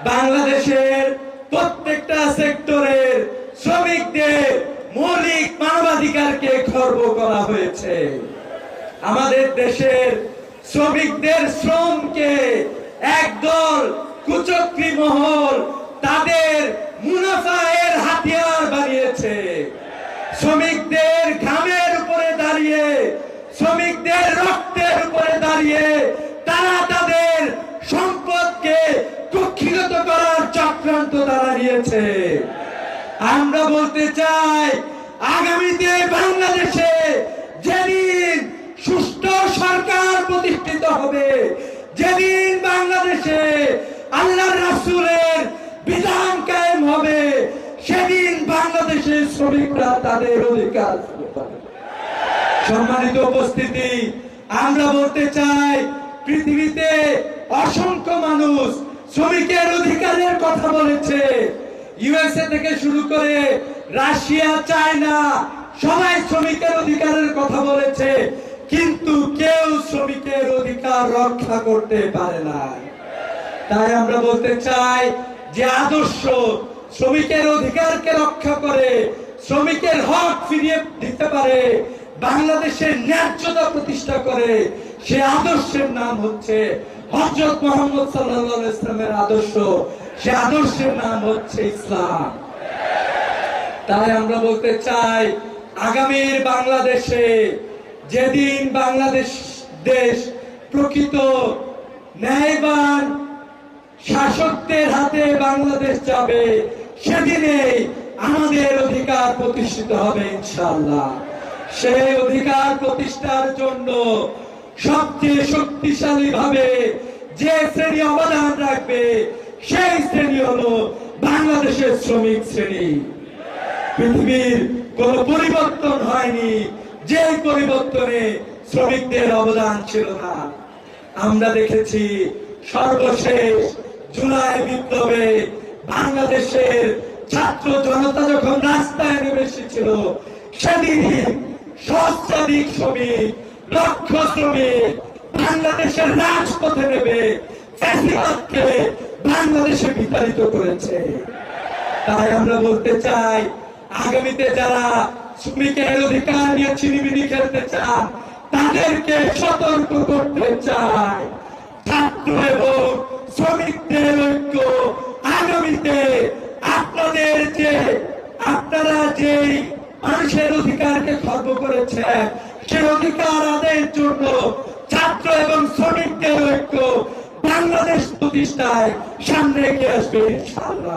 বাংলাদেশের প্রত্যেকটা সেক্টরের শ্রমিকদের মৌলিক মানবাধিকারকে খর্ব করা হয়েছে। আমাদের দেশের শ্রমিকদের শ্রমকে একদল কুচক্রী মহল তাদের মুনাফায়ের হাতিয়ার বানিয়েছে। শ্রমিকদের ঘামের উপরে দাঁড়িয়ে, শ্রমিকদের রক্তের উপরে দাঁড়িয়ে তারা তাদের সম্পদকে কুক্ষিগত করার চক্রান্ত দাঁড়িয়েছে। আমরা বলতে চাই, আগামীতে বাংলাদেশে যেদিন সুষ্ঠু সরকার প্রতিষ্ঠিত হবে, যেদিন বাংলাদেশে আল্লাহর রাসূলের বিধান কায়েম হবে, সেদিন বাংলাদেশের শ্রমিকরা তাদের অধিকার পাবে। সম্মানিত উপস্থিতি, আমরা বলতে চাই, পৃথিবীতে অসংখ্য মানুষ শ্রমিকের অধিকারের কথা বলেছে। ইউএসএ থেকে শুরু করে রাশিয়া, চায়না সবাই শ্রমিকের অধিকারের কথা বলেছে, কিন্তু কেউ শ্রমিকের অধিকার রক্ষা করতে পারে না। তাই আমরা বলতে চাই যে আদর্শ শ্রমিকের অধিকারকে রক্ষা করে, শ্রমিকের হক ফিরিয়ে দিতে পারে, বাংলাদেশের ন্যায্যতা প্রতিষ্ঠা করে, সে আদর্শের নাম হচ্ছে হযরত মুহাম্মদ সাল্লাল্লাহু আলাইহি ওয়াসাল্লামের আদর্শ। সে আদর্শের নাম হচ্ছে ইসলাম। তাই আমরা বলতে চাই, আগামীর বাংলাদেশে যেদিন বাংলাদেশ দেশ প্রকৃত ন্যায়বান শাসকদের হাতে বাংলাদেশ যাবে, সেদিনে আমাদের অধিকার প্রতিষ্ঠিত হবে ইনশাআল্লাহ। সেই অধিকার প্রতিষ্ঠার জন্য সবচেয়ে শক্তিশালী ভাবে যে শ্রেণী অবদান রাখবে, সেই শ্রেণী হলো বাংলাদেশের শ্রমিক শ্রেণী। পৃথিবীর কোন পরিবর্তন হয়নি যে পরিবর্তনে শ্রমিকদের অবদান ছিল না। আমরা দেখেছি সর্বশেষ জুলাই বিপ্লবে বাংলাদেশের ছাত্র জনতা যখন রাস্তায় নেমে এসেছিল, সেদিন সহস্রাধিক শ্রমিক, লক্ষ শ্রমিক বাংলাদেশের রাজপথে নেমে ফ্যাসিবাদকে বাংলাদেশে বিতাড়িত করেছে। তাই আমরা বলতে চাই, আগামীতে যারা শ্রমিকের অধিকার নিয়ে ছিনিমিনি খেলতে চান, তাদেরকে সতর্ক করতে চাই, ছাত্র এবং শ্রমিকদের ঐক্য আগামীতে আপনারা যে মানুষের অধিকারকে খর্ব করেছেন, সেই অধিকার আদায়ের জন্য ছাত্র এবং শ্রমিকদের ঐক্য বাংলাদেশ প্রতিষ্ঠায় সামনে এগিয়ে আসবে ইনশাআল্লাহ।